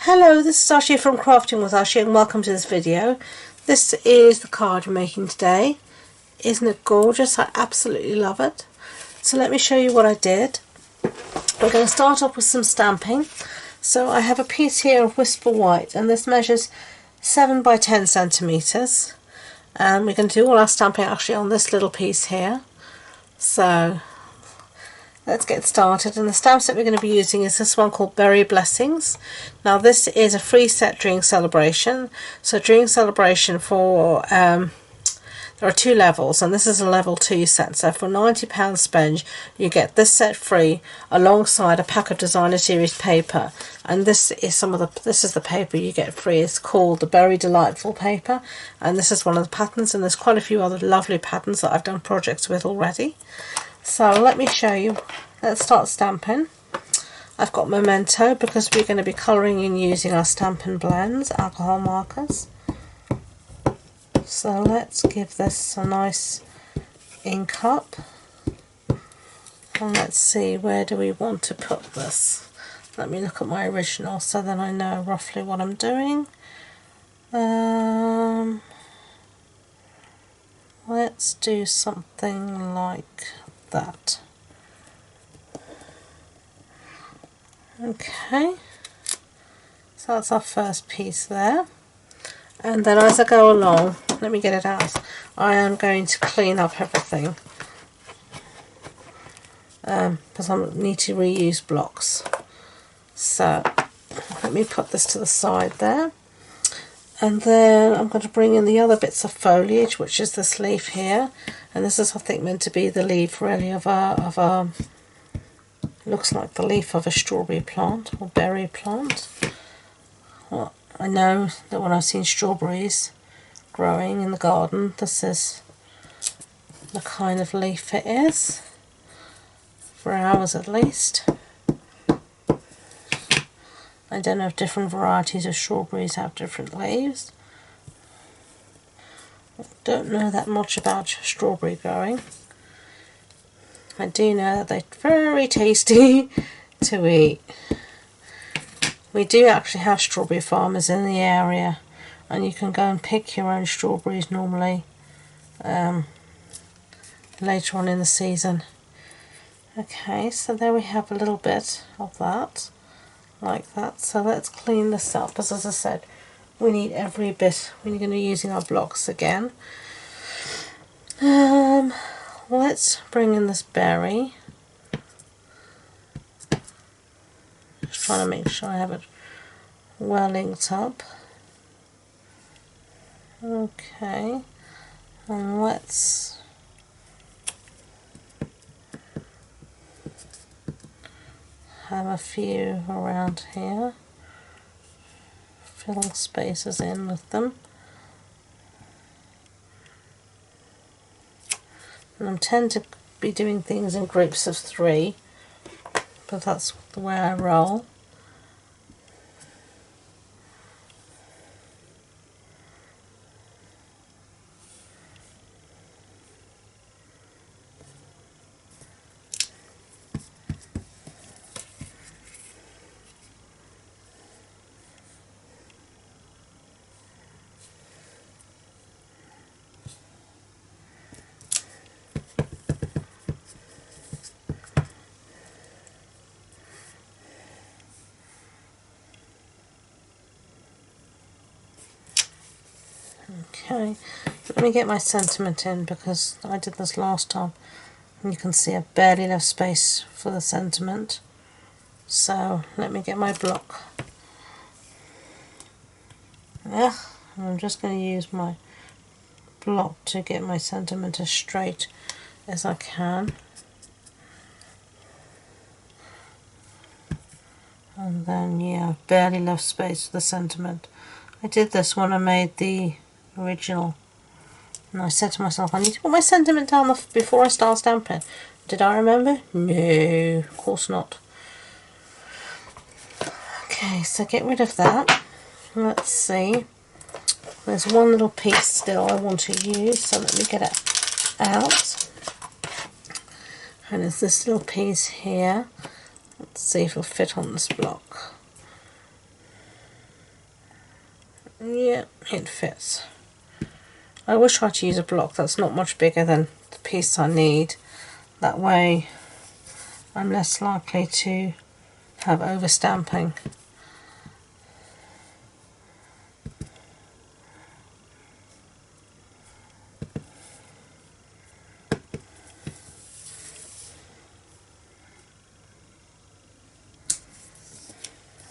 Hello, this is Ashee from Crafting with Ashee and welcome to this video. This is the card I'm making today. Isn't it gorgeous? I absolutely love it. So let me show you what I did. We're going to start off with some stamping. So I have a piece here of Whisper White and this measures 7 by 10 centimeters. And we're going to do all our stamping actually on this little piece here. So let's get started, and the stamps that we're going to be using is this one called Berry Blessings. Now this is a free set during celebration. So during celebration there are 2 levels, and this is a level 2 set. So for £90 spend you get this set free alongside a pack of designer series paper, and this is the paper you get free. It's called the Berry Delightful paper, and this is one of the patterns, and there's quite a few other lovely patterns that I've done projects with already. So let me show you. Let's start stamping. I've got Memento because we're going to be colouring in using our Stampin blends, alcohol markers. So let's give this a nice ink up. And let's see, where do we want to put this? Let me look at my original so then I know roughly what I'm doing. Let's do something like that. Okay, so that's our first piece there, and then as I go along, let me get it out, I am going to clean up everything because I need to reuse blocks. So let me put this to the side there, and then I'm going to bring in the other bits of foliage, which is this leaf here, and this is I think meant to be the leaf really of a looks like the leaf of a strawberry plant or berry plant. Well, I know that when I've seen strawberries growing in the garden, this is the kind of leaf it is, for ours at least. I don't know if different varieties of strawberries have different leaves. I don't know that much about strawberry growing. I do know that they're very tasty to eat. We do actually have strawberry farmers in the area, and you can go and pick your own strawberries normally later on in the season. Okay, so there we have a little bit of that, like that. So let's clean this up, because as I said, we need every bit. We're going to be using our blocks again. Let's bring in this berry. Just trying to make sure I have it well inked up. Okay, and let's have a few around here, fill spaces in with them. And I tend to be doing things in groups of 3, but that's the way I roll. Okay, let me get my sentiment in, because I did this last time and you can see I barely left space for the sentiment. So let me get my block. Yeah, I'm just going to use my block to get my sentiment as straight as I can. And then yeah, barely left space for the sentiment. I did this when I made the original, and I said to myself, I need to put my sentiment down before I start stamping. Did I remember? No, of course not. Okay, so get rid of that. Let's see, there's one little piece still I want to use, so let me get it out. And there's this little piece here. Let's see if it'll fit on this block. Yeah, it fits. I always try to use a block that's not much bigger than the piece I need. That way I'm less likely to have over stamping.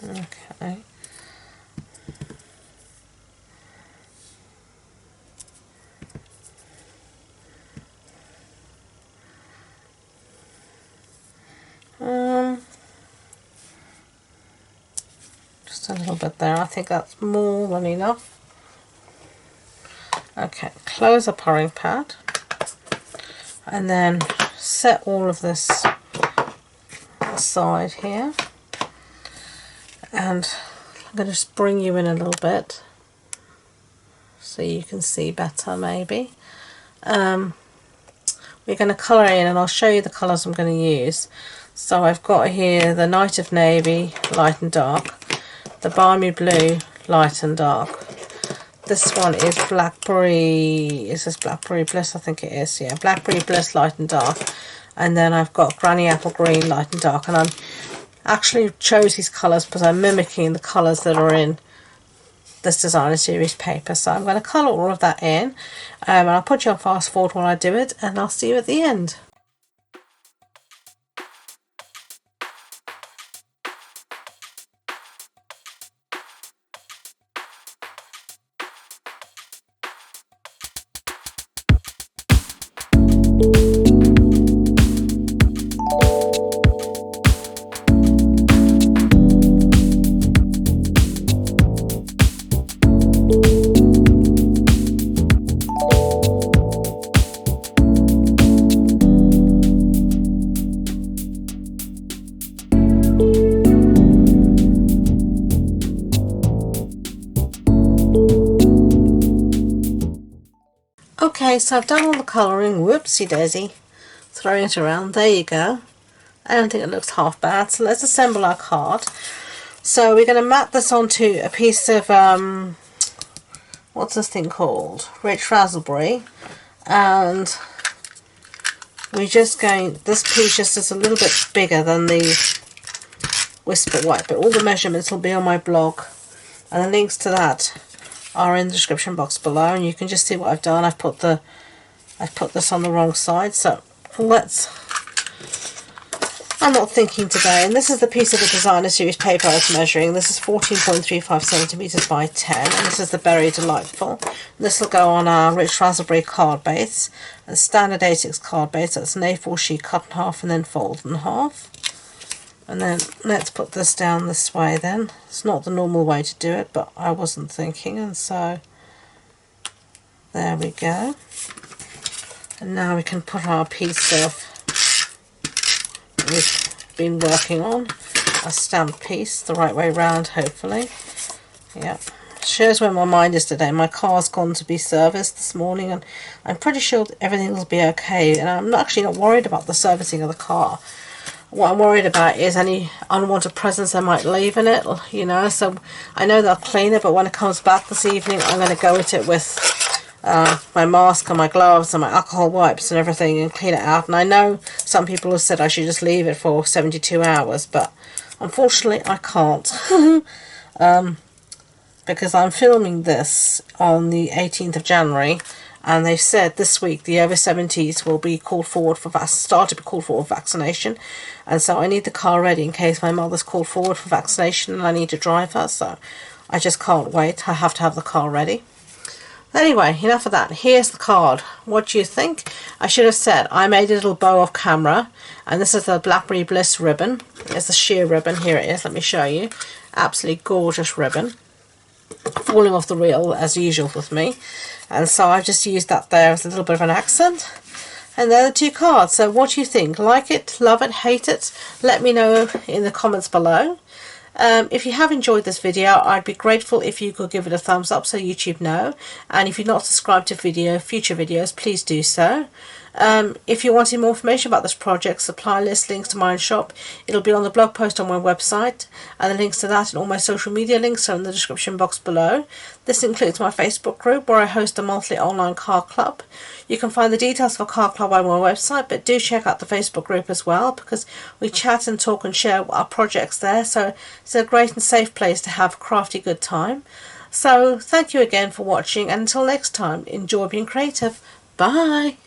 Okay. Just a little bit there. I think that's more than enough. Okay, close the pouring pad and then set all of this aside here. And I'm going to just bring you in a little bit so you can see better maybe. We're going to colour in, and I'll show you the colours I'm going to use. So I've got here the Night of Navy, light and dark, the Balmy Blue, light and dark. This one is Blackberry, is this Blackberry Bliss? I think it is, yeah, Blackberry Bliss, light and dark. And then I've got Granny Apple Green, light and dark, and I'm actually chose these colours because I'm mimicking the colours that are in this designer series paper. So I'm going to colour all of that in, and I'll put you on fast forward while I do it, and I'll see you at the end. Okay, so I've done all the colouring. Whoopsie daisy, throwing it around. There you go. I don't think it looks half bad. So let's assemble our card. So we're going to mat this onto a piece of what's this thing called? Rich raspberry, and we're just going. This piece just is a little bit bigger than the Whisper White, but all the measurements will be on my blog, and the links to that are in the description box below, and you can just see what I've done. I've put this on the wrong side, so I'm not thinking today. And this is the piece of the designer series paper I was measuring. This is 14.35 centimeters by 10, and this is the Berry Delightful. This will go on our Rich Raspberry card base, and standard A6 card base. That's an A4 sheet cut in half and then folded in half. And then let's put this down this way then. It's not the normal way to do it, but I wasn't thinking, and so there we go. And now we can put our piece of, we've been working on, a stamp piece, the right way round hopefully. Yeah, shows where my mind is today. My car's gone to be serviced this morning, and I'm pretty sure everything will be okay, and I'm actually not worried about the servicing of the car. What I'm worried about is any unwanted presents I might leave in it, you know. So I know they'll clean it, but when it comes back this evening, I'm going to go at it with my mask and my gloves and my alcohol wipes and everything and clean it out. And I know some people have said I should just leave it for 72 hours, but unfortunately I can't. Because I'm filming this on the 18th of January, and they've said this week the over 70s will be called forward for start to be called forward for vaccination, and so I need the car ready in case my mother's called forward for vaccination and I need to drive her. So I just can't wait. I have to have the car ready. Anyway, enough of that. Here's the card. What do you think? I should have said I made a little bow off camera, and this is the Blackberry Bliss ribbon. It's a sheer ribbon. Here it is. Let me show you. Absolutely gorgeous ribbon, falling off the reel as usual with me, and so I've just used that there as a little bit of an accent. And they're the two cards. So what do you think? Like it, love it, hate it? Let me know in the comments below. If you have enjoyed this video, I'd be grateful if you could give it a thumbs up so YouTube know, and if you're not subscribed to future videos, please do so. If you wanted more information about this project, supply list, links to my own shop, it'll be on the blog post on my website, and the links to that and all my social media links are in the description box below. This includes my Facebook group where I host a monthly online card club. You can find the details for card club on my website, but do check out the Facebook group as well, because we chat and talk and share our projects there, so it's a great and safe place to have a crafty good time. So thank you again for watching, and until next time, enjoy being creative. Bye!